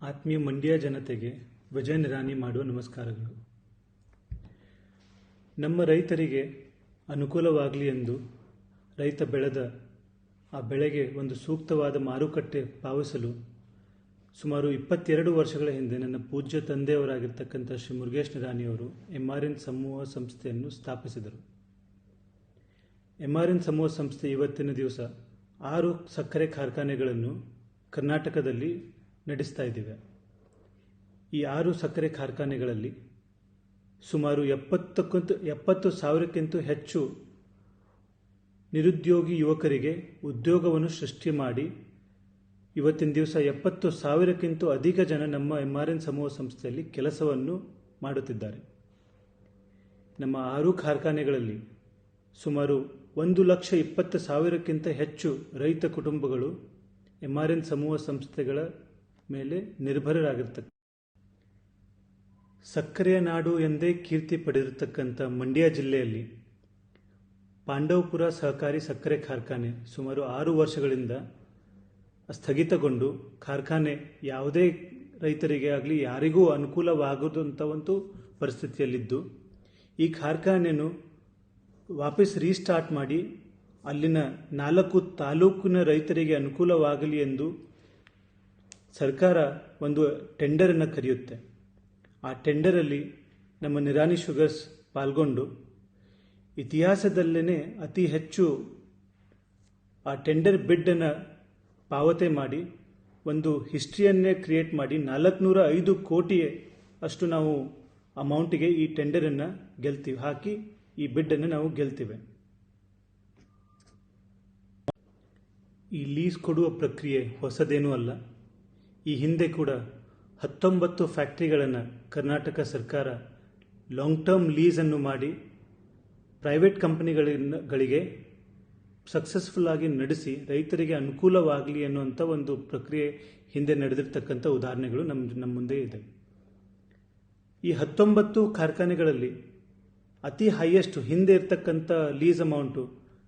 ಆತ್ಮೀಯ ಮಂಡ್ಯ ಜನತೆಗೆ ವಿಜಯ ನಿರಾಣಿ ಮಾಡುವ ನಮಸ್ಕಾರಗಳು. ನಮ್ಮ ರೈತರಿಗೆ ಅನುಕೂಲವಾಗಲಿ ಎಂದು ರೈತ ಬೆಳೆದ ಆ ಬೆಳೆಗೆ ಒಂದು ಸೂಕ್ತವಾದ ಮಾರುಕಟ್ಟೆ ಪಾವತಿಸಲು ಸುಮಾರು 22 ವರ್ಷಗಳ ಹಿಂದೆ ನನ್ನ ಪೂಜ್ಯ ತಂದೆಯವರಾಗಿರ್ತಕ್ಕಂಥ ಶ್ರೀ ಮುರುಗೇಶ್ ನಿರಾಣಿಯವರು MRN ಸಮೂಹ ಸಂಸ್ಥೆಯನ್ನು ಸ್ಥಾಪಿಸಿದರು. MRN ಸಮೂಹ ಸಂಸ್ಥೆ ಇವತ್ತಿನ ದಿವಸ 6 ಸಕ್ಕರೆ ಕಾರ್ಖಾನೆಗಳನ್ನು ಕರ್ನಾಟಕದಲ್ಲಿ ನಡೆಸ್ತಾ ಇದ್ದೇವೆ. ಈ 6 ಸಕ್ಕರೆ ಕಾರ್ಖಾನೆಗಳಲ್ಲಿ ಸುಮಾರು 70,000ಕ್ಕಿಂತ ಹೆಚ್ಚು ನಿರುದ್ಯೋಗಿ ಯುವಕರಿಗೆ ಉದ್ಯೋಗವನ್ನು ಸೃಷ್ಟಿ ಮಾಡಿ ಇವತ್ತಿನ ದಿವಸ 70,000ಕ್ಕಿಂತ ಅಧಿಕ ಜನ ನಮ್ಮ MRN ಸಮೂಹ ಸಂಸ್ಥೆಯಲ್ಲಿ ಕೆಲಸವನ್ನು ಮಾಡುತ್ತಿದ್ದಾರೆ. ನಮ್ಮ 6 ಕಾರ್ಖಾನೆಗಳಲ್ಲಿ ಸುಮಾರು 1,20,000ಕ್ಕಿಂತ ಹೆಚ್ಚು ರೈತ ಕುಟುಂಬಗಳು MRN ಸಮೂಹ ಸಂಸ್ಥೆಗಳ ಮೇಲೆ ನಿರ್ಭರರಾಗಿರ್ತಕ್ಕ ಸಕ್ಕರೆಯ ನಾಡು ಎಂದೇ ಕೀರ್ತಿ ಪಡೆದಿರತಕ್ಕಂಥ ಮಂಡ್ಯ ಜಿಲ್ಲೆಯಲ್ಲಿ ಪಾಂಡವಪುರ ಸಹಕಾರಿ ಸಕ್ಕರೆ ಕಾರ್ಖಾನೆ ಸುಮಾರು 6 ವರ್ಷಗಳಿಂದ ಸ್ಥಗಿತಗೊಂಡು ಕಾರ್ಖಾನೆ ಯಾವುದೇ ರೈತರಿಗೆ ಆಗಲಿ ಯಾರಿಗೂ ಅನುಕೂಲವಾಗದಂಥ ಒಂದು ಪರಿಸ್ಥಿತಿಯಲ್ಲಿದ್ದು ಈ ಕಾರ್ಖಾನೆಯನ್ನು ವಾಪಸ್ ರೀಸ್ಟಾರ್ಟ್ ಮಾಡಿ ಅಲ್ಲಿನ 4 ತಾಲೂಕಿನ ರೈತರಿಗೆ ಅನುಕೂಲವಾಗಲಿ ಎಂದು ಸರ್ಕಾರ ಒಂದು ಟೆಂಡರನ್ನು ಕರೆಯುತ್ತೆ. ಆ ಟೆಂಡರಲ್ಲಿ ನಮ್ಮ ನಿರಾಣಿ ಶುಗರ್ಸ್ ಪಾಲ್ಗೊಂಡು ಇತಿಹಾಸದಲ್ಲೇ ಅತಿ ಹೆಚ್ಚು ಆ ಟೆಂಡರ್ ಬಿಡ್ಡನ್ನು ಪಾವತಿ ಮಾಡಿ ಒಂದು ಹಿಸ್ಟ್ರಿಯನ್ನೇ ಕ್ರಿಯೇಟ್ ಮಾಡಿ 405 ಕೋಟಿ ಅಷ್ಟು ನಾವು ಅಮೌಂಟಿಗೆ ಈ ಟೆಂಡರನ್ನು ಹಾಕಿ ಈ ಬಿಡ್ಡನ್ನು ನಾವು ಗೆಲ್ತೀವಿ. ಈ ಲೀಸ್ ಕೊಡುವ ಪ್ರಕ್ರಿಯೆ ಹೊಸದೇನೂ ಅಲ್ಲ. ಈ ಹಿಂದೆ ಕೂಡ 19 ಫ್ಯಾಕ್ಟರಿಗಳನ್ನು ಕರ್ನಾಟಕ ಸರ್ಕಾರ ಲಾಂಗ್ ಟರ್ಮ್ ಲೀಸನ್ನು ಮಾಡಿ ಪ್ರೈವೇಟ್ ಕಂಪನಿಗಳಿಗೆ ಸಕ್ಸಸ್ಫುಲ್ ಆಗಿ ನಡೆಸಿ ರೈತರಿಗೆ ಅನುಕೂಲವಾಗಲಿ ಅನ್ನುವಂಥ ಒಂದು ಪ್ರಕ್ರಿಯೆ ಹಿಂದೆ ನಡೆದಿರ್ತಕ್ಕಂಥ ಉದಾಹರಣೆಗಳು ನಮ್ಮ ಮುಂದೆ ಇದೆ. ಈ 19 ಕಾರ್ಖಾನೆಗಳಲ್ಲಿ ಅತಿ ಹೈಯೆಸ್ಟ್ ಹಿಂದೆ ಇರ್ತಕ್ಕಂಥ ಲೀಸ್ ಅಮೌಂಟು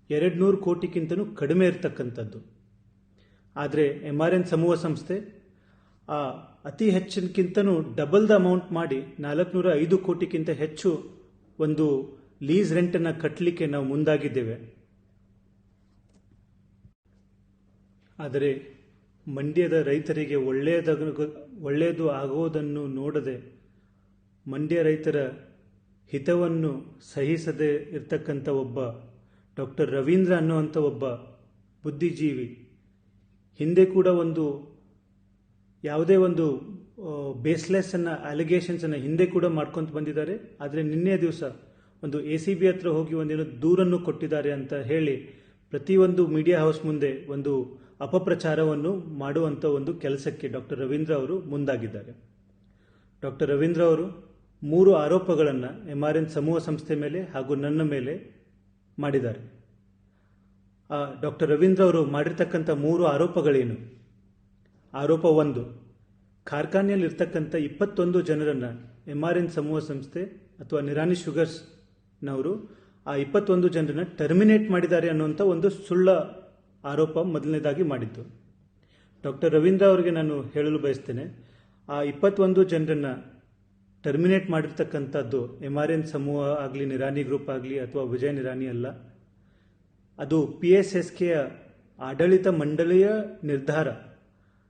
200 ಕೋಟಿಗಿಂತನೂ ಕಡಿಮೆ ಇರತಕ್ಕಂಥದ್ದು. ಆದರೆ MRN ಸಮೂಹ ಸಂಸ್ಥೆ ಆ ಅತಿ ಹೆಚ್ಚಿನಕ್ಕಿಂತನೂ ಡಬಲ್ ದ ಅಮೌಂಟ್ ಮಾಡಿ 405 ಕೋಟಿಗಿಂತ ಹೆಚ್ಚು ಒಂದು ಲೀಸ್ ರೆಂಟನ್ನು ಕಟ್ಟಲಿಕ್ಕೆ ನಾವು ಮುಂದಾಗಿದ್ದೇವೆ. ಆದರೆ ಮಂಡ್ಯದ ರೈತರಿಗೆ ಒಳ್ಳೆಯದು ಆಗುವುದನ್ನು ನೋಡದೆ ಮಂಡ್ಯ ರೈತರ ಹಿತವನ್ನು ಸಹಿಸದೆ ಇರತಕ್ಕಂಥ ಒಬ್ಬ ಡಾಕ್ಟರ್ ರವೀಂದ್ರ ಅನ್ನುವಂಥ ಒಬ್ಬ ಬುದ್ಧಿಜೀವಿ ಹಿಂದೆ ಕೂಡ ಯಾವುದೇ ಒಂದು ಅಲಿಗೇಷನ್ಸನ್ನು ಹಿಂದೆ ಕೂಡ ಮಾಡ್ಕೊಂತ ಬಂದಿದ್ದಾರೆ. ಆದರೆ ನಿನ್ನೆ ದಿವಸ ಒಂದು ACB ಹತ್ರ ಹೋಗಿ ಒಂದೇನೋ ದೂರನ್ನು ಕೊಟ್ಟಿದ್ದಾರೆ ಅಂತ ಹೇಳಿ ಪ್ರತಿಯೊಂದು ಮೀಡಿಯಾ ಹೌಸ್ ಮುಂದೆ ಒಂದು ಅಪಪ್ರಚಾರವನ್ನು ಮಾಡುವಂಥ ಒಂದು ಕೆಲಸಕ್ಕೆ ಡಾಕ್ಟರ್ ರವೀಂದ್ರ ಅವರು ಮುಂದಾಗಿದ್ದಾರೆ. ಡಾಕ್ಟರ್ ರವೀಂದ್ರ ಅವರು 3 ಆರೋಪಗಳನ್ನು MRN ಸಮೂಹ ಸಂಸ್ಥೆ ಮೇಲೆ ಹಾಗೂ ನನ್ನ ಮೇಲೆ ಮಾಡಿದ್ದಾರೆ. ಡಾಕ್ಟರ್ ರವೀಂದ್ರ ಅವರು ಮಾಡಿರ್ತಕ್ಕಂಥ 3 ಆರೋಪಗಳೇನು? ಆರೋಪ 1, ಕಾರ್ಖಾನೆಯಲ್ಲಿರ್ತಕ್ಕಂಥ 21 ಜನರನ್ನು MRN ಸಮೂಹ ಸಂಸ್ಥೆ ಅಥವಾ ನಿರಾಣಿ ಶುಗರ್ಸ್ನವರು ಆ 21 ಜನರನ್ನು ಟರ್ಮಿನೇಟ್ ಮಾಡಿದ್ದಾರೆ ಅನ್ನುವಂಥ ಒಂದು ಸುಳ್ಳ ಆರೋಪ ಮೊದಲನೇದಾಗಿ ಮಾಡಿದ್ದು. ಡಾಕ್ಟರ್ ರವೀಂದ್ರ ಅವರಿಗೆ ನಾನು ಹೇಳಲು ಬಯಸ್ತೇನೆ, ಆ 21 ಜನರನ್ನು ಟರ್ಮಿನೇಟ್ ಮಾಡಿರ್ತಕ್ಕಂಥದ್ದು MRN ಸಮೂಹ ಆಗಲಿ, ನಿರಾಣಿ ಗ್ರೂಪ್ ಆಗಲಿ ಅಥವಾ ವಿಜಯ ನಿರಾಣಿ ಅಲ್ಲ. ಅದು PSSKಯ ಆಡಳಿತ ಮಂಡಳಿಯ ನಿರ್ಧಾರ.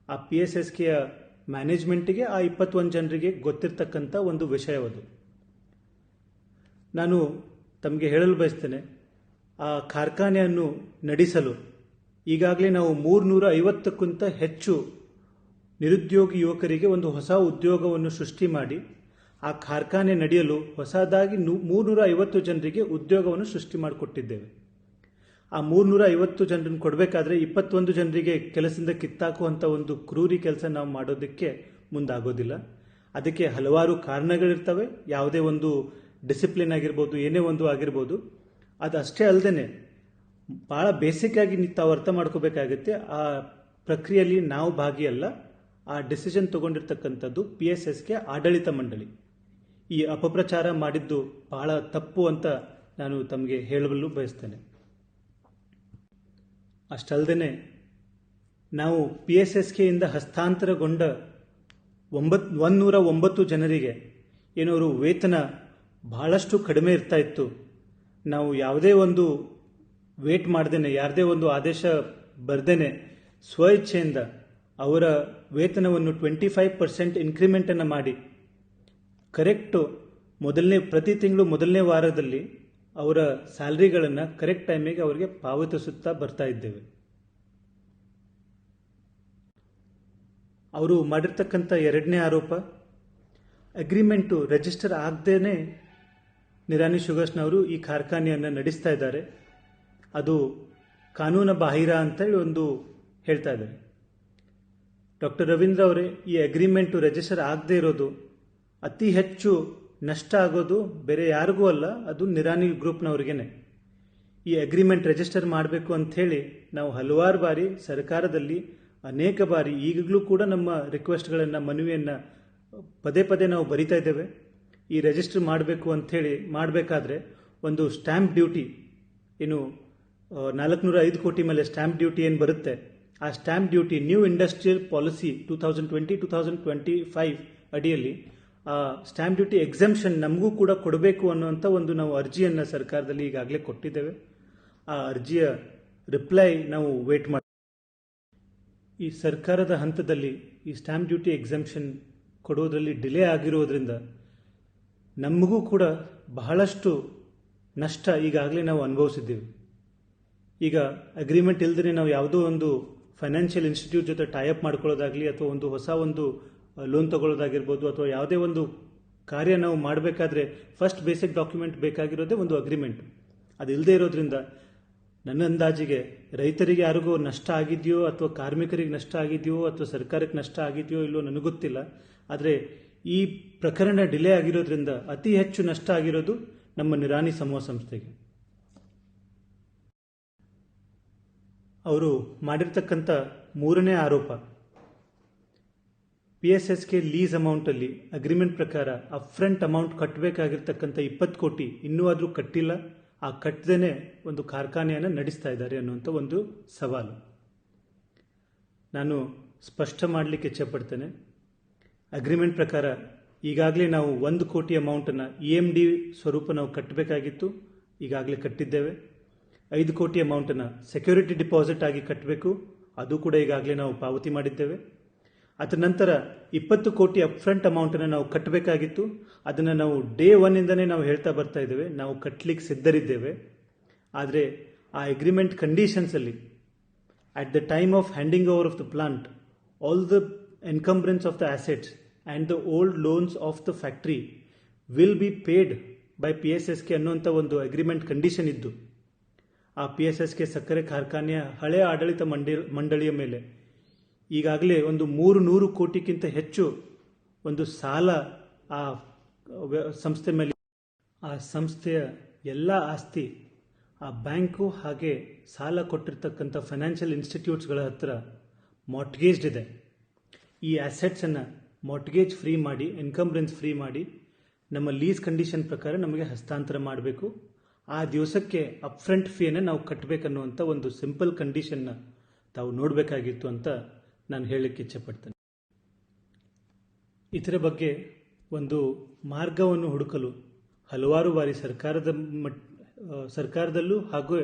ಆ PSSKಯ ಮ್ಯಾನೇಜ್ಮೆಂಟ್ಗೆ ಆ 21 ಜನರಿಗೆ ಗೊತ್ತಿರ್ತಕ್ಕಂಥ ಒಂದು ವಿಷಯವದು. ನಾನು ತಮಗೆ ಹೇಳಲು ಬಯಸ್ತೇನೆ, ಆ ಕಾರ್ಖಾನೆಯನ್ನು ನಡೆಸಲು ಈಗಾಗಲೇ ನಾವು 350ಕ್ಕಿಂತ ಹೆಚ್ಚು ನಿರುದ್ಯೋಗಿ ಯುವಕರಿಗೆ ಒಂದು ಹೊಸ ಉದ್ಯೋಗವನ್ನು ಸೃಷ್ಟಿ ಮಾಡಿ ಆ ಕಾರ್ಖಾನೆ ನಡೆಯಲು ಹೊಸದಾಗಿ 350 ಜನರಿಗೆ ಉದ್ಯೋಗವನ್ನು ಸೃಷ್ಟಿ ಮಾಡಿಕೊಟ್ಟಿದ್ದೇವೆ. ಆ 350 ಜನರನ್ನು ಕೊಡಬೇಕಾದ್ರೆ 21 ಜನರಿಗೆ ಕೆಲಸದಿಂದ ಕಿತ್ತಾಕುವಂಥ ಒಂದು ಕ್ರೂರಿ ಕೆಲಸ ನಾವು ಮಾಡೋದಕ್ಕೆ ಮುಂದಾಗೋದಿಲ್ಲ. ಅದಕ್ಕೆ ಹಲವಾರು ಕಾರಣಗಳಿರ್ತವೆ. ಯಾವುದೇ ಒಂದು ಡಿಸಿಪ್ಲಿನ್ ಆಗಿರ್ಬೋದು, ಏನೇ ಒಂದು ಆಗಿರ್ಬೋದು. ಅದು ಅಷ್ಟೇ ಅಲ್ಲದೆ ಭಾಳ ಬೇಸಿಕ್ ಆಗಿ ತಾವು ಅರ್ಥ ಮಾಡ್ಕೋಬೇಕಾಗುತ್ತೆ, ಆ ಪ್ರಕ್ರಿಯೆಯಲ್ಲಿ ನಾವು ಭಾಗಿಯಲ್ಲ. ಆ ಡಿಸಿಷನ್ ತಗೊಂಡಿರ್ತಕ್ಕಂಥದ್ದು PSSK ಆಡಳಿತ ಮಂಡಳಿ. ಈ ಅಪಪ್ರಚಾರ ಮಾಡಿದ್ದು ಬಹಳ ತಪ್ಪು ಅಂತ ನಾನು ತಮಗೆ ಹೇಳಲು ಬಯಸ್ತೇನೆ. ಅಷ್ಟಲ್ಲದೆ ನಾವು PSSKಯಿಂದ ಹಸ್ತಾಂತರಗೊಂಡ 109 ಜನರಿಗೆ ಏನವರು ವೇತನ ಬಹಳಷ್ಟು ಕಡಿಮೆ ಇರ್ತಾ ಇತ್ತು. ನಾವು ಯಾವುದೇ ಒಂದು ವೇಟ್ ಮಾಡ್ದೇನೆ, ಯಾರದೇ ಒಂದು ಆದೇಶ ಬರ್ದೇನೆ ಸ್ವ ಇಚ್ಛೆಯಿಂದ ಅವರ ವೇತನವನ್ನು 25% ಇನ್ಕ್ರಿಮೆಂಟನ್ನು ಮಾಡಿ ಕರೆಕ್ಟು ಪ್ರತಿ ತಿಂಗಳು ಮೊದಲನೇ ವಾರದಲ್ಲಿ ಅವರ ಸ್ಯಾಲರಿಗಳನ್ನು ಕರೆಕ್ಟ್ ಟೈಮಿಗೆ ಅವರಿಗೆ ಪಾವತಿಸುತ್ತಾ ಬರ್ತಾ ಇದ್ದೇವೆ. ಅವರು ಮಾಡಿರ್ತಕ್ಕಂಥ ಎರಡನೇ ಆರೋಪ, ಅಗ್ರಿಮೆಂಟು ರಿಜಿಸ್ಟರ್ ಆಗದೇನೆ ನಿರಾಣಿ ಶುಗರ್ಸ್ನವರು ಈ ಕಾರ್ಖಾನೆಯನ್ನು ನಡೆಸ್ತಾ ಇದ್ದಾರೆ. ಅದು ಕಾನೂನು ಬಾಹಿರ ಅಂತೇಳಿ ಒಂದು ಹೇಳ್ತಾ ಇದ್ದಾರೆ. ಡಾಕ್ಟರ್ ರವೀಂದ್ರ ಅವರೇ, ಈ ಅಗ್ರಿಮೆಂಟು ರಿಜಿಸ್ಟರ್ ಆಗದೇ ಇರೋದು ಅತಿ ಹೆಚ್ಚು ನಷ್ಟ ಆಗೋದು ಬೇರೆ ಯಾರಿಗೂ ಅಲ್ಲ, ಅದು ನಿರಾಣಿ ಗ್ರೂಪ್ನವ್ರಿಗೇನೆ. ಈ ಅಗ್ರಿಮೆಂಟ್ ರಿಜಿಸ್ಟರ್ ಮಾಡಬೇಕು ಅಂಥೇಳಿ ನಾವು ಹಲವಾರು ಬಾರಿ ಸರ್ಕಾರದಲ್ಲಿ ಅನೇಕ ಬಾರಿ ಈಗಲೂ ಕೂಡ ನಮ್ಮ ರಿಕ್ವೆಸ್ಟ್ಗಳನ್ನು, ಮನವಿಯನ್ನು ಪದೇ ಪದೇ ನಾವು ಬರಿತಾ ಇದ್ದೇವೆ. ಈ ರಿಜಿಸ್ಟರ್ ಮಾಡಬೇಕು ಅಂಥೇಳಿ ಮಾಡಬೇಕಾದ್ರೆ ಒಂದು ಸ್ಟ್ಯಾಂಪ್ ಡ್ಯೂಟಿ, ಏನು 405 ಕೋಟಿ ಮೇಲೆ ಸ್ಟ್ಯಾಂಪ್ ಡ್ಯೂಟಿ ಏನು ಬರುತ್ತೆ, ಆ stamp duty new industrial policy 2020-2025 ಅಡಿಯಲ್ಲಿ ಆ ಸ್ಟ್ಯಾಂಪ್ ಡ್ಯೂಟಿ ಎಕ್ಸೆಂಪ್ಷನ್ ನಮಗೂ ಕೂಡ ಕೊಡಬೇಕು ಅನ್ನುವಂಥ ಒಂದು ನಾವು ಅರ್ಜಿಯನ್ನು ಸರ್ಕಾರದಲ್ಲಿ ಈಗಾಗಲೇ ಕೊಟ್ಟಿದ್ದೇವೆ. ಆ ಅರ್ಜಿಯ ರಿಪ್ಲೈ ನಾವು ವೇಟ್ ಮಾಡಿ. ಈ ಸರ್ಕಾರದ ಹಂತದಲ್ಲಿ ಈ ಸ್ಟ್ಯಾಂಪ್ ಡ್ಯೂಟಿ ಎಕ್ಸೆಂಪ್ಷನ್ ಕೊಡೋದ್ರಲ್ಲಿ ಡಿಲೇ ಆಗಿರೋದ್ರಿಂದ ನಮಗೂ ಕೂಡ ಬಹಳಷ್ಟು ನಷ್ಟ ಈಗಾಗಲೇ ನಾವು ಅನುಭವಿಸಿದ್ದೀವಿ. ಈಗ ಅಗ್ರಿಮೆಂಟ್ ಇಲ್ಲದೇ ನಾವು ಯಾವುದೋ ಒಂದು ಫೈನಾನ್ಷಿಯಲ್ ಇನ್ಸ್ಟಿಟ್ಯೂಟ್ ಜೊತೆ ಟೈಅಪ್ ಮಾಡ್ಕೊಳ್ಳೋದಾಗಲಿ ಅಥವಾ ಒಂದು ಹೊಸ ಒಂದು ಲೋನ್ ತಗೊಳ್ಳೋದಾಗಿರ್ಬೋದು ಅಥವಾ ಯಾವುದೇ ಒಂದು ಕಾರ್ಯ ನಾವು ಮಾಡಬೇಕಾದ್ರೆ ಫಸ್ಟ್ ಬೇಸಿಕ್ ಡಾಕ್ಯುಮೆಂಟ್ ಬೇಕಾಗಿರೋದೇ ಒಂದು ಅಗ್ರಿಮೆಂಟ್. ಅದು ಇಲ್ಲದೆ ಇರೋದ್ರಿಂದ ನನ್ನ ಅಂದಾಜಿಗೆ ರೈತರಿಗೆ ಯಾರಿಗೂ ನಷ್ಟ ಆಗಿದೆಯೋ ಅಥವಾ ಕಾರ್ಮಿಕರಿಗೆ ನಷ್ಟ ಆಗಿದೆಯೋ ಅಥವಾ ಸರ್ಕಾರಕ್ಕೆ ನಷ್ಟ ಆಗಿದೆಯೋ ಇಲ್ಲೋ ನನಗೆ ಗೊತ್ತಿಲ್ಲ. ಆದರೆ ಈ ಪ್ರಕರಣ ಡಿಲೇ ಆಗಿರೋದ್ರಿಂದ ಅತಿ ಹೆಚ್ಚು ನಷ್ಟ ಆಗಿರೋದು ನಮ್ಮ ನಿರಾಣಿ ಸಮೂಹ ಸಂಸ್ಥೆಗೆ. ಅವರು ಮಾಡಿರ್ತಕ್ಕಂಥ ಮೂರನೇ ಆರೋಪ, PSSK ಲೀಸ್ ಅಮೌಂಟಲ್ಲಿ ಅಗ್ರಿಮೆಂಟ್ ಪ್ರಕಾರ ಅಪ್ಫ್ರಂಟ್ ಅಮೌಂಟ್ ಕಟ್ಟಬೇಕಾಗಿರ್ತಕ್ಕಂಥ 20 ಕೋಟಿ ಇನ್ನೂ ಆದರೂ ಕಟ್ಟಿಲ್ಲ, ಆ ಕಟ್ಟದೇನೆ ಒಂದು ಕಾರ್ಖಾನೆಯನ್ನು ನಡೆಸ್ತಾ ಇದ್ದಾರೆ ಅನ್ನುವಂಥ ಒಂದು ಸವಾಲು. ನಾನು ಸ್ಪಷ್ಟ ಮಾಡಲಿಕ್ಕೆ ಇಚ್ಛೆಪಡ್ತೇನೆ, ಅಗ್ರಿಮೆಂಟ್ ಪ್ರಕಾರ ಈಗಾಗಲೇ ನಾವು 1 ಕೋಟಿ ಅಮೌಂಟನ್ನು EMD ಸ್ವರೂಪ ನಾವು ಕಟ್ಟಬೇಕಾಗಿತ್ತು, ಈಗಾಗಲೇ ಕಟ್ಟಿದ್ದೇವೆ. 5 ಕೋಟಿ ಅಮೌಂಟನ್ನು ಸೆಕ್ಯೂರಿಟಿ ಡಿಪಾಸಿಟ್ ಆಗಿ ಕಟ್ಟಬೇಕು, ಅದು ಕೂಡ ಈಗಾಗಲೇ ನಾವು ಪಾವತಿ ಮಾಡಿದ್ದೇವೆ. ಅದರ ನಂತರ 20 ಕೋಟಿ ಅಪ್ಫ್ರಂಟ್ ಅಮೌಂಟನ್ನು ನಾವು ಕಟ್ಟಬೇಕಾಗಿತ್ತು, ಅದನ್ನು ನಾವು ಡೇ 1 ಇಂದನೇ ನಾವು ಹೇಳ್ತಾ ಬರ್ತಾ ಇದ್ದೇವೆ, ನಾವು ಕಟ್ಟಲಿಕ್ಕೆ ಸಿದ್ಧರಿದ್ದೇವೆ. ಆದರೆ ಆ ಅಗ್ರಿಮೆಂಟ್ ಕಂಡೀಷನ್ಸಲ್ಲಿ at the time of handing over of the plant all the encumbrance of the assets and the old loans of the factory will be paid by PSSK ಅನ್ನುವಂಥ ಒಂದು ಅಗ್ರಿಮೆಂಟ್ ಕಂಡೀಷನ್ ಇದ್ದು, ಆ PSSK ಸಕ್ಕರೆ ಕಾರ್ಖಾನೆಯ ಹಳೆಯ ಆಡಳಿತ ಮಂಡಳಿಯ ಮೇಲೆ ಈಗಾಗಲೇ ಒಂದು 300 ಕೋಟಿಗಿಂತ ಹೆಚ್ಚು ಒಂದು ಸಾಲ ಆ ಸಂಸ್ಥೆ ಮೇಲೆ, ಆ ಸಂಸ್ಥೆಯ ಎಲ್ಲ ಆಸ್ತಿ ಆ ಬ್ಯಾಂಕು ಹಾಗೆ ಸಾಲ ಕೊಟ್ಟಿರ್ತಕ್ಕಂಥ ಫೈನಾನ್ಷಿಯಲ್ ಇನ್ಸ್ಟಿಟ್ಯೂಟ್ಸ್ಗಳ ಹತ್ರ ಮಾರ್ಟ್ಗೇಜ್ಡ್ ಇದೆ. ಈ ಅಸೆಟ್ಸನ್ನು ಮಾರ್ಟ್ಗೇಜ್ ಫ್ರೀ ಮಾಡಿ, ಎನ್ಕಂಬ್ರೆನ್ಸ್ ಫ್ರೀ ಮಾಡಿ ನಮ್ಮ ಲೀಸ್ ಕಂಡೀಷನ್ ಪ್ರಕಾರ ನಮಗೆ ಹಸ್ತಾಂತರ ಮಾಡಬೇಕು. ಆ ದಿವಸಕ್ಕೆ ಅಪ್ಫ್ರಂಟ್ ಫೀಯನ್ನು ನಾವು ಕಟ್ಟಬೇಕನ್ನುವಂಥ ಒಂದು ಸಿಂಪಲ್ ಕಂಡೀಷನ್ನ ತಾವು ನೋಡಬೇಕಾಗಿತ್ತು ಅಂತ ನಾನು ಹೇಳಲಿಕ್ಕೆ ಇಚ್ಛೆಪಡ್ತೇನೆ. ಇದರ ಬಗ್ಗೆ ಒಂದು ಮಾರ್ಗವನ್ನು ಹುಡುಕಲು ಹಲವಾರು ಬಾರಿ ಸರ್ಕಾರದಲ್ಲೂ ಹಾಗೂ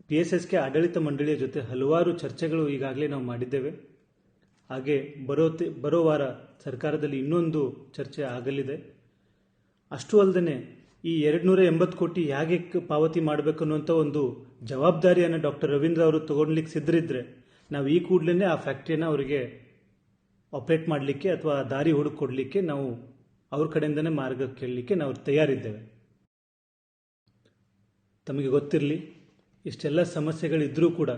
PSSK ಆಡಳಿತ ಮಂಡಳಿಯ ಜೊತೆ ಹಲವಾರು ಚರ್ಚೆಗಳು ಈಗಾಗಲೇ ನಾವು ಮಾಡಿದ್ದೇವೆ. ಹಾಗೆ ಬರೋ ವಾರ ಸರ್ಕಾರದಲ್ಲಿ ಇನ್ನೊಂದು ಚರ್ಚೆ ಆಗಲಿದೆ. ಅಷ್ಟು ಅಲ್ಲದೆ ಈ 280 ಕೋಟಿ ಹೇಗೆ ಪಾವತಿ ಮಾಡಬೇಕು ಅನ್ನುವಂಥ ಒಂದು ಜವಾಬ್ದಾರಿಯನ್ನು ಡಾಕ್ಟರ್ ರವೀಂದ್ರ ಅವರು ತಗೊಳ್ಲಿಕ್ಕೆ ಸಿದ್ಧರಿದ್ದರೆ ನಾವು ಈ ಕೂಡಲೇ ಆ ಫ್ಯಾಕ್ಟ್ರಿಯನ್ನು ಅವರಿಗೆ ಆಪರೇಟ್ ಮಾಡಲಿಕ್ಕೆ ಅಥವಾ ದಾರಿ ಹುಡುಕೊಡ್ಲಿಕ್ಕೆ ನಾವು ಅವ್ರ ಕಡೆಯಿಂದನೇ ಮಾರ್ಗ ಕೇಳಲಿಕ್ಕೆ ನಾವು ತಯಾರಿದ್ದೇವೆ. ತಮಗೆ ಗೊತ್ತಿರಲಿ, ಇಷ್ಟೆಲ್ಲ ಸಮಸ್ಯೆಗಳಿದ್ದರೂ ಕೂಡ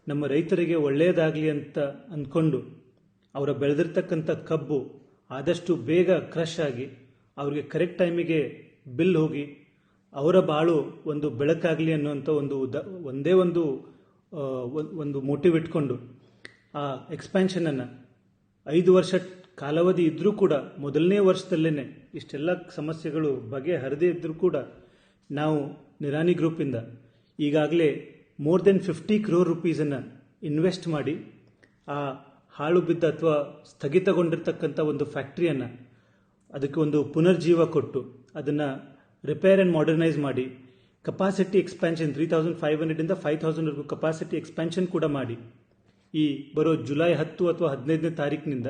ನಮ್ಮ ರೈತರಿಗೆ ಒಳ್ಳೆಯದಾಗಲಿ ಅಂತ ಅಂದ್ಕೊಂಡು ಅವರ ಬೆಳೆದಿರ್ತಕ್ಕಂಥ ಕಬ್ಬು ಆದಷ್ಟು ಬೇಗ ಕ್ರಶ್ ಆಗಿ ಅವರಿಗೆ ಕರೆಕ್ಟ್ ಟೈಮಿಗೆ ಬಿಲ್ ಹೋಗಿ ಅವರ ಬಾಳು ಒಂದು ಬೆಳಕಾಗಲಿ ಅನ್ನುವಂಥ ಒಂದೇ ಒಂದು ಮೋಟಿವ್ ಇಟ್ಕೊಂಡು ಆ ಎಕ್ಸ್ಪ್ಯಾನ್ಷನನ್ನು 5 ವರ್ಷ ಕಾಲಾವಧಿ ಇದ್ದರೂ ಕೂಡ ಮೊದಲನೇ ವರ್ಷದಲ್ಲೇ ಇಷ್ಟೆಲ್ಲ ಸಮಸ್ಯೆಗಳು ಬಗೆಹರದೇ ಇದ್ದರೂ ಕೂಡ ನಾವು ನಿರಾಣಿ ಗ್ರೂಪಿಂದ ಈಗಾಗಲೇ more than 50 crore ರೂಪೀಸನ್ನು ಇನ್ವೆಸ್ಟ್ ಮಾಡಿ ಆ ಹಾಳು ಬಿದ್ದ ಅಥವಾ ಸ್ಥಗಿತಗೊಂಡಿರ್ತಕ್ಕಂಥ ಒಂದು ಫ್ಯಾಕ್ಟ್ರಿಯನ್ನು ಅದಕ್ಕೆ ಒಂದು ಪುನರ್ಜೀವ ಕೊಟ್ಟು ಅದನ್ನು ರಿಪೇರ್ ಆ್ಯಂಡ್ ಮಾಡರ್ನೈಸ್ ಮಾಡಿ ಕೆಪಾಸಿಟಿ ಎಕ್ಸ್ಪ್ಯಾನ್ಷನ್ 3500 5000ವರೆಗೂ ಕೆಪಾಸಿಟಿ ಎಕ್ಸ್ಪ್ಯಾನ್ಷನ್ ಕೂಡ ಮಾಡಿ ಈ ಬರೋ ಜುಲೈ 10 ಅಥವಾ 15ನೇ ತಾರೀಕಿನಿಂದ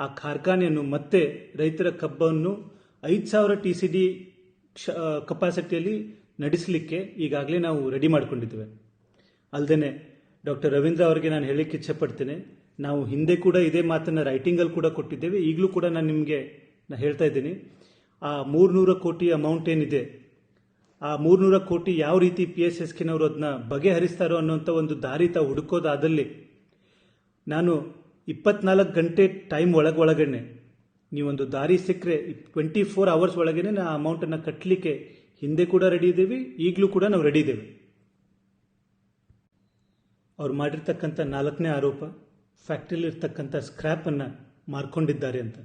ಆ ಕಾರ್ಖಾನೆಯನ್ನು ಮತ್ತೆ ರೈತರ ಕಬ್ಬನ್ನು 5000 TCD ಕೆಪಾಸಿಟಿಯಲ್ಲಿ ನಡೆಸಲಿಕ್ಕೆ ಈಗಾಗಲೇ ನಾವು ರೆಡಿ ಮಾಡಿಕೊಂಡಿದ್ದೇವೆ. ಅಲ್ಲದೆ ಡಾಕ್ಟರ್ ರವೀಂದ್ರ ಅವರಿಗೆ ನಾನು ಹೇಳಲಿಕ್ಕೆ ಇಚ್ಛೆಪಡ್ತೇನೆ, ನಾವು ಹಿಂದೆ ಕೂಡ ಇದೇ ಮಾತನ್ನು ರೈಟಿಂಗಲ್ಲಿ ಕೂಡ ಕೊಟ್ಟಿದ್ದೇವೆ. ಈಗಲೂ ಕೂಡ ನಾನು ನಿಮಗೆ ಹೇಳ್ತಾ ಇದ್ದೀನಿ, ಆ 300 ಕೋಟಿ ಅಮೌಂಟ್ ಏನಿದೆ, ಆ 300 ಕೋಟಿ ಯಾವ ರೀತಿ PSSKನವರು ಅದನ್ನ ಬಗೆಹರಿಸ್ತಾರೋ ಅನ್ನೋಂಥ ಒಂದು ದಾರಿ ತಾವು ಹುಡುಕೋದಾದಲ್ಲಿ ನಾನು 24 ಗಂಟೆ ಟೈಮ್ ಒಳಗಡೆ ನೀವೊಂದು ದಾರಿ ಸಿಕ್ಕರೆ 24 ಅವರ್ಸ್ ಒಳಗೇನೆ ಆ ಅಮೌಂಟನ್ನು ಕಟ್ಟಲಿಕ್ಕೆ ಹಿಂದೆ ಕೂಡ ರೆಡಿ ಇದ್ದೀವಿ, ಈಗಲೂ ಕೂಡ ನಾವು ರೆಡಿ ಇದ್ದೇವೆ. ಅವ್ರು ಮಾಡಿರ್ತಕ್ಕಂಥ 4ನೇ ಆರೋಪ ಫ್ಯಾಕ್ಟ್ರಿಲಿರ್ತಕ್ಕಂಥ ಸ್ಕ್ರ್ಯಾಪನ್ನು ಮಾರ್ಕೊಂಡಿದ್ದಾರೆ ಅಂತ.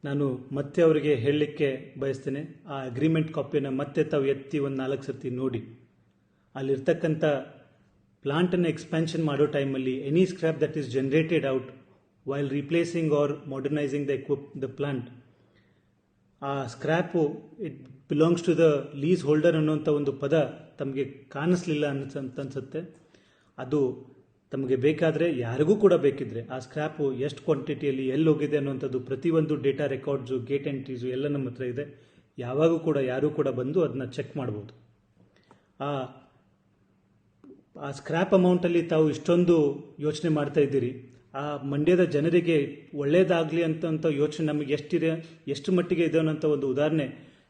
ನಾನು ಮತ್ತೆ ಅವರಿಗೆ ಹೇಳಲಿಕ್ಕೆ ಬಯಸ್ತೇನೆ, ಆ ಅಗ್ರಿಮೆಂಟ್ ಕಾಪಿಯನ್ನು ಮತ್ತೆ ತಾವು ಎತ್ತಿ ಒಂದು 4 ಸರ್ತಿ ನೋಡಿ. ಅಲ್ಲಿರ್ತಕ್ಕಂಥ ಪ್ಲಾಂಟನ್ನು ಎಕ್ಸ್ಪ್ಯಾನ್ಷನ್ ಮಾಡೋ ಟೈಮಲ್ಲಿ any scrap that is generated out while replacing or modernising the plant, ಆ scrap it belongs to the lease holder ಅನ್ನುವಂಥ ಒಂದು ಪದ ತಮಗೆ ಕಾಣಿಸ್ಲಿಲ್ಲ ಅಂತ ಅನ್ಸುತ್ತೆ. ಅದು ತಮಗೆ ಬೇಕಾದರೆ, ಯಾರಿಗೂ ಕೂಡ ಬೇಕಿದ್ರೆ ಆ ಸ್ಕ್ರ್ಯಾಪು ಎಷ್ಟು ಕ್ವಾಂಟಿಟಿಯಲ್ಲಿ ಎಲ್ಲಿ ಹೋಗಿದೆ ಅನ್ನುವಂಥದ್ದು ಪ್ರತಿಯೊಂದು ಡೇಟಾ ರೆಕಾರ್ಡ್ಸು, ಗೇಟ್ ಎಂಟ್ರೀಸು ಎಲ್ಲ ನಮ್ಮ ಹತ್ರ ಇದೆ. ಯಾವಾಗೂ ಕೂಡ ಯಾರೂ ಕೂಡ ಬಂದು ಅದನ್ನ ಚೆಕ್ ಮಾಡ್ಬೋದು. ಆ ಸ್ಕ್ರ್ಯಾಪ್ ಅಮೌಂಟಲ್ಲಿ ತಾವು ಇಷ್ಟೊಂದು ಯೋಚನೆ ಮಾಡ್ತಾ ಇದ್ದೀರಿ. ಆ ಮಂಡ್ಯದ ಜನರಿಗೆ ಒಳ್ಳೇದಾಗಲಿ ಅಂತ ಯೋಚನೆ ನಮಗೆ ಎಷ್ಟು ಮಟ್ಟಿಗೆ ಇದೆ ಅನ್ನೋಂಥ ಒಂದು ಉದಾಹರಣೆ,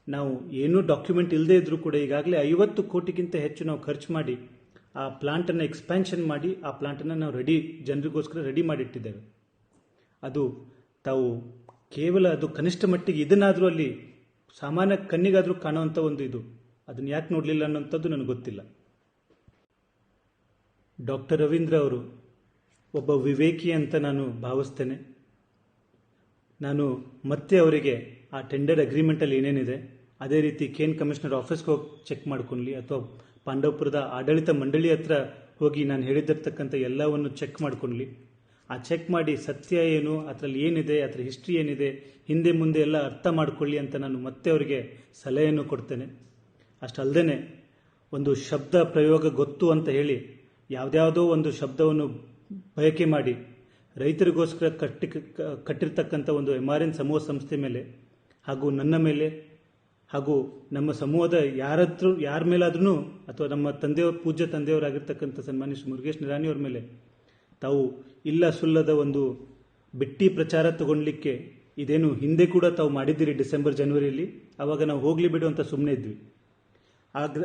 ನಾವು ಏನೂ ಡಾಕ್ಯುಮೆಂಟ್ ಇಲ್ಲದೆ ಇದ್ರೂ ಕೂಡ ಈಗಾಗಲೇ 50 ಕೋಟಿಗಿಂತ ಹೆಚ್ಚು ನಾವು ಖರ್ಚು ಮಾಡಿ ಆ ಪ್ಲಾಂಟನ್ನು ಎಕ್ಸ್ಪ್ಯಾನ್ಷನ್ ಮಾಡಿ ಆ ಪ್ಲಾಂಟನ್ನು ನಾವು ಜನರಿಗೋಸ್ಕರ ರೆಡಿ ಮಾಡಿಟ್ಟಿದ್ದೇವೆ. ಅದು ತಾವು ಕೇವಲ ಅದು ಕನಿಷ್ಠ ಮಟ್ಟಿಗೆ ಇದನ್ನಾದರೂ ಅಲ್ಲಿ ಸಾಮಾನ್ಯ ಕಣ್ಣಿಗಾದರೂ ಕಾಣುವಂಥ ಒಂದು ಇದು, ಅದನ್ನು ಯಾಕೆ ನೋಡಲಿಲ್ಲ ಅನ್ನೋಂಥದ್ದು ನನಗೆ ಗೊತ್ತಿಲ್ಲ. ಡಾಕ್ಟರ್ ರವೀಂದ್ರ ಅವರು ಒಬ್ಬ ವಿವೇಕಿ ಅಂತ ನಾನು ಭಾವಿಸ್ತೇನೆ. ನಾನು ಮತ್ತೆ ಅವರಿಗೆ ಆ ಟೆಂಡರ್ ಅಗ್ರಿಮೆಂಟಲ್ಲಿ ಏನೇನಿದೆ ಅದೇ ರೀತಿ ಕೇನ್ ಕಮಿಷನರ್ ಆಫೀಸ್ಗೆ ಹೋಗಿ ಚೆಕ್ ಮಾಡ್ಕೊಳ್ಳಿ, ಅಥವಾ ಪಾಂಡವಪುರದ ಆಡಳಿತ ಮಂಡಳಿ ಹತ್ರ ಹೋಗಿ ನಾನು ಹೇಳಿದಿರ್ತಕ್ಕಂಥ ಎಲ್ಲವನ್ನು ಚೆಕ್ ಮಾಡ್ಕೊಳ್ಳಿ. ಆ ಚೆಕ್ ಮಾಡಿ ಸತ್ಯ ಏನು, ಅದರಲ್ಲಿ ಏನಿದೆ, ಅದರ ಹಿಸ್ಟ್ರಿ ಏನಿದೆ, ಹಿಂದೆ ಮುಂದೆ ಎಲ್ಲ ಅರ್ಥ ಮಾಡ್ಕೊಳ್ಳಿ ಅಂತ ನಾನು ಮತ್ತೆ ಅವರಿಗೆ ಸಲಹೆಯನ್ನು ಕೊಡ್ತೇನೆ. ಅಷ್ಟಲ್ಲದೆ ಒಂದು ಶಬ್ದ ಪ್ರಯೋಗ ಗೊತ್ತು ಅಂತ ಹೇಳಿ ಯಾವುದ್ಯಾವುದೋ ಒಂದು ಶಬ್ದವನ್ನು ಬಯಕೆ ಮಾಡಿ ರೈತರಿಗೋಸ್ಕರ ಕಟ್ಟಿರ್ತಕ್ಕಂಥ ಒಂದು MRN ಸಮೂಹ ಸಂಸ್ಥೆ ಮೇಲೆ ಹಾಗೂ ನನ್ನ ಮೇಲೆ ಹಾಗೂ ನಮ್ಮ ಸಮೂಹದ ಯಾರ ಮೇಲಾದ್ರೂ ಅಥವಾ ನಮ್ಮ ಪೂಜ್ಯ ತಂದೆಯವರಾಗಿರ್ತಕ್ಕಂಥ ಸನ್ಮಾನ್ಯ ಶ್ರೀ ಮುರುಗೇಶ್ ನಿರಾಣಿಯವ್ರ ಮೇಲೆ ತಾವು ಇಲ್ಲ ಸುಲ್ಲದ ಒಂದು ಬಿಟ್ಟಿ ಪ್ರಚಾರ ತಗೊಳ್ಲಿಕ್ಕೆ ಇದೇನು ಹಿಂದೆ ಕೂಡ ತಾವು ಮಾಡಿದ್ದೀರಿ ಡಿಸೆಂಬರ್ ಜನವರಿಯಲ್ಲಿ, ಆವಾಗ ನಾವು ಹೋಗ್ಲಿ ಬಿಡು ಅಂತ ಸುಮ್ಮನೆ ಇದ್ವಿ.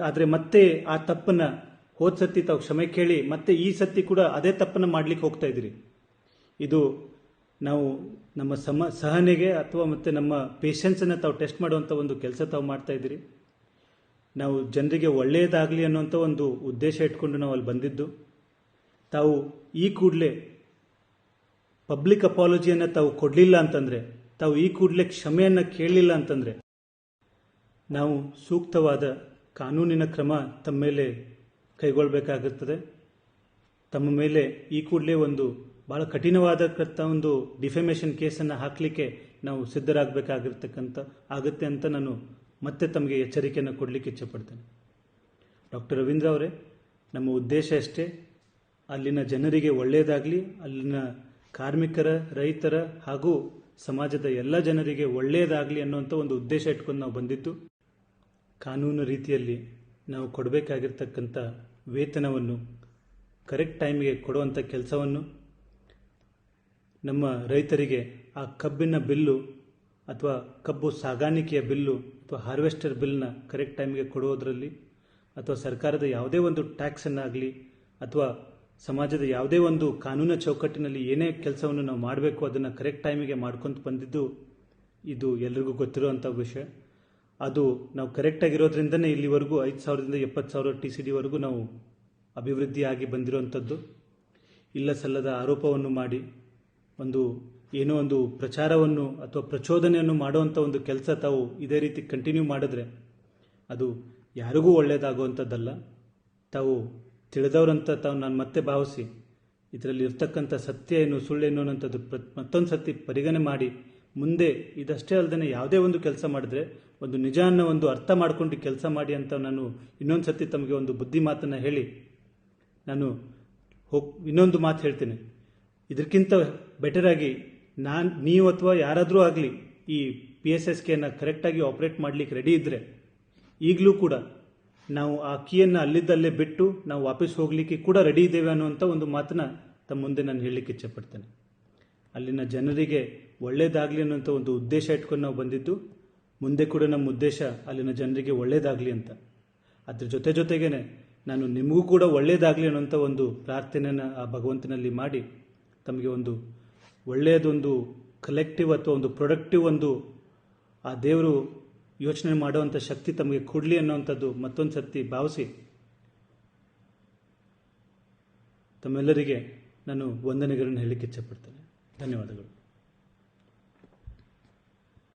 ಆದರೆ ಮತ್ತೆ ಆ ತಪ್ಪನ್ನು ಹೋದ ಸತಿ ತಾವು ಕ್ಷಮೆ ಕೇಳಿ ಮತ್ತೆ ಈ ಸತಿ ಕೂಡ ಅದೇ ತಪ್ಪನ್ನು ಮಾಡ್ಲಿಕ್ಕೆ ಹೋಗ್ತಾ ಇದ್ದೀರಿ. ಇದು ನಾವು ನಮ್ಮ ಸಹನೆಗೆ ಅಥವಾ ಮತ್ತೆ ನಮ್ಮ ಪೇಷನ್ಸನ್ನು ತಾವು ಟೆಸ್ಟ್ ಮಾಡುವಂಥ ಒಂದು ಕೆಲಸ ತಾವು ಮಾಡ್ತಾ ಇದ್ದೀರಿ. ನಾವು ಜನರಿಗೆ ಒಳ್ಳೆಯದಾಗಲಿ ಅನ್ನುವಂಥ ಒಂದು ಉದ್ದೇಶ ಇಟ್ಕೊಂಡು ನಾವು ಅಲ್ಲಿ ಬಂದಿದ್ದು. ತಾವು ಈ ಕೂಡಲೇ ಪಬ್ಲಿಕ್ ಅಪಾಲಜಿಯನ್ನು ತಾವು ಕೊಡಲಿಲ್ಲ ಅಂತಂದರೆ, ತಾವು ಈ ಕೂಡಲೇ ಕ್ಷಮೆಯನ್ನು ಕೇಳಲಿಲ್ಲ ಅಂತಂದರೆ ನಾವು ಸೂಕ್ತವಾದ ಕಾನೂನಿನ ಕ್ರಮ ತಮ್ಮ ಮೇಲೆ ಕೈಗೊಳ್ಳಬೇಕಾಗುತ್ತದೆ. ತಮ್ಮ ಮೇಲೆ ಈ ಕೂಡಲೇ ಒಂದು ಭಾಳ ಕಠಿಣವಾದಕ್ಕಂಥ ಒಂದು ಡಿಫೆಮೇಷನ್ ಕೇಸನ್ನು ಹಾಕಲಿಕ್ಕೆ ನಾವು ಆಗುತ್ತೆ ಅಂತ ನಾನು ಮತ್ತೆ ತಮಗೆ ಎಚ್ಚರಿಕೆಯನ್ನು ಕೊಡಲಿಕ್ಕೆ ಇಚ್ಛೆಪಡ್ತೇನೆ. ಡಾಕ್ಟರ್ ರವೀಂದ್ರ ಅವರೇ, ನಮ್ಮ ಉದ್ದೇಶ ಅಷ್ಟೇ, ಅಲ್ಲಿನ ಜನರಿಗೆ ಒಳ್ಳೆಯದಾಗಲಿ, ಅಲ್ಲಿನ ಕಾರ್ಮಿಕರ, ರೈತರ ಹಾಗೂ ಸಮಾಜದ ಎಲ್ಲ ಜನರಿಗೆ ಒಳ್ಳೆಯದಾಗಲಿ ಅನ್ನುವಂಥ ಒಂದು ಉದ್ದೇಶ ಇಟ್ಕೊಂಡು ನಾವು ಬಂದಿದ್ದು. ಕಾನೂನು ರೀತಿಯಲ್ಲಿ ನಾವು ಕೊಡಬೇಕಾಗಿರ್ತಕ್ಕಂಥ ವೇತನವನ್ನು ಕರೆಕ್ಟ್ ಟೈಮಿಗೆ ಕೊಡುವಂಥ ಕೆಲಸವನ್ನು, ನಮ್ಮ ರೈತರಿಗೆ ಆ ಕಬ್ಬಿನ ಬಿಲ್ಲು ಅಥವಾ ಕಬ್ಬು ಸಾಗಾಣಿಕೆಯ ಬಿಲ್ಲು ಅಥವಾ ಹಾರ್ವೆಸ್ಟರ್ ಬಿಲ್ನ ಕರೆಕ್ಟ್ ಟೈಮಿಗೆ ಕೊಡುವುದರಲ್ಲಿ, ಅಥವಾ ಸರ್ಕಾರದ ಯಾವುದೇ ಒಂದು ಟ್ಯಾಕ್ಸನ್ನಾಗಲಿ ಅಥವಾ ಸಮಾಜದ ಯಾವುದೇ ಒಂದು ಕಾನೂನು ಚೌಕಟ್ಟಿನಲ್ಲಿ ಏನೇ ಕೆಲಸವನ್ನು ನಾವು ಮಾಡಬೇಕು ಅದನ್ನು ಕರೆಕ್ಟ್ ಟೈಮಿಗೆ ಮಾಡ್ಕೊಂತ ಬಂದಿದ್ದು ಇದು ಎಲ್ರಿಗೂ ಗೊತ್ತಿರುವಂಥ ವಿಷಯ. ಅದು ನಾವು ಕರೆಕ್ಟಾಗಿರೋದ್ರಿಂದನೇ ಇಲ್ಲಿವರೆಗೂ 5,000ದಿಂದ 70,000 TCDವರೆಗೂ ನಾವು ಅಭಿವೃದ್ಧಿಯಾಗಿ ಬಂದಿರುವಂಥದ್ದು. ಇಲ್ಲ ಸಲ್ಲದ ಆರೋಪವನ್ನು ಮಾಡಿ ಏನೋ ಒಂದು ಪ್ರಚಾರವನ್ನು ಅಥವಾ ಪ್ರಚೋದನೆಯನ್ನು ಮಾಡುವಂಥ ಒಂದು ಕೆಲಸ ತಾವು ಇದೇ ರೀತಿ ಕಂಟಿನ್ಯೂ ಮಾಡಿದ್ರೆ ಅದು ಯಾರಿಗೂ ಒಳ್ಳೆಯದಾಗುವಂಥದ್ದಲ್ಲ. ತಾವು ತಿಳಿದವರಂತ ತಾವು ನಾನು ಮತ್ತೆ ಭಾವಿಸಿ ಇದರಲ್ಲಿ ಇರ್ತಕ್ಕಂಥ ಸತ್ಯ ಏನು ಸುಳ್ಳೇನು ಅನ್ನೋಂಥದ್ದು ಮತ್ತೊಂದು ಸತಿ ಪರಿಗಣನೆ ಮಾಡಿ ಮುಂದೆ ಇದಷ್ಟೇ ಅಲ್ಲದೆ ಯಾವುದೇ ಒಂದು ಕೆಲಸ ಮಾಡಿದ್ರೆ ಒಂದು ನಿಜ ಅನ್ನೋ ಒಂದು ಅರ್ಥ ಮಾಡ್ಕೊಂಡು ಕೆಲಸ ಮಾಡಿ ಅಂತ ನಾನು ಇನ್ನೊಂದು ಸತಿ ತಮಗೆ ಒಂದು ಬುದ್ಧಿ ಮಾತನ್ನು ಹೇಳಿ ನಾನು ಇನ್ನೊಂದು ಮಾತು ಹೇಳ್ತೇನೆ. ಇದಕ್ಕಿಂತ ಬೆಟರ್ ಆಗಿ ನೀವು ಅಥವಾ ಯಾರಾದರೂ ಆಗಲಿ ಈ PSSKನ ಕರೆಕ್ಟಾಗಿ ಆಪರೇಟ್ ಮಾಡಲಿಕ್ಕೆ ರೆಡಿ ಇದ್ದರೆ ಈಗಲೂ ಕೂಡ ನಾವು ಆ ಕೀಯನ್ನು ಅಲ್ಲಿದ್ದಲ್ಲೇ ಬಿಟ್ಟು ನಾವು ವಾಪಸ್ ಹೋಗಲಿಕ್ಕೆ ಕೂಡ ರೆಡಿ ಇದ್ದೇವೆ ಅನ್ನುವಂಥ ಒಂದು ಮಾತನ್ನ ತಮ್ಮ ಮುಂದೆ ನಾನು ಹೇಳಲಿಕ್ಕೆ ಇಚ್ಛೆಪಡ್ತೇನೆ. ಅಲ್ಲಿನ ಜನರಿಗೆ ಒಳ್ಳೆಯದಾಗಲಿ ಅನ್ನೋಂಥ ಒಂದು ಉದ್ದೇಶ ಇಟ್ಕೊಂಡು ನಾವು ಬಂದಿದ್ದು, ಮುಂದೆ ಕೂಡ ನಮ್ಮ ಉದ್ದೇಶ ಅಲ್ಲಿನ ಜನರಿಗೆ ಒಳ್ಳೆಯದಾಗಲಿ ಅಂತ. ಅದ್ರ ಜೊತೆಗೇನೆ ನಾನು ನಿಮಗೂ ಕೂಡ ಒಳ್ಳೆಯದಾಗಲಿ ಅನ್ನೋಂಥ ಒಂದು ಪ್ರಾರ್ಥನೆಯನ್ನು ಆ ಭಗವಂತನಲ್ಲಿ ಮಾಡಿ ತಮಗೆ ಒಂದು ಒಳ್ಳೆಯದೊಂದು ಕಲೆಕ್ಟಿವ್ ಅಥವಾ ಒಂದು ಪ್ರೊಡಕ್ಟಿವ್ ಒಂದು ಆ ದೇವರು ಯೋಚನೆ ಮಾಡುವಂಥ ಶಕ್ತಿ ತಮಗೆ ಕೊಡಲಿ ಅನ್ನೋವಂಥದ್ದು ಮತ್ತೊಂದು ಸರ್ತಿ ಭಾವಿಸಿ ತಮ್ಮೆಲ್ಲರಿಗೆ ನಾನು ವಂದನೆಗಳನ್ನು ಹೇಳಲಿಕ್ಕೆ ಇಚ್ಛೆಪಡ್ತೇನೆ. ಧನ್ಯವಾದಗಳು.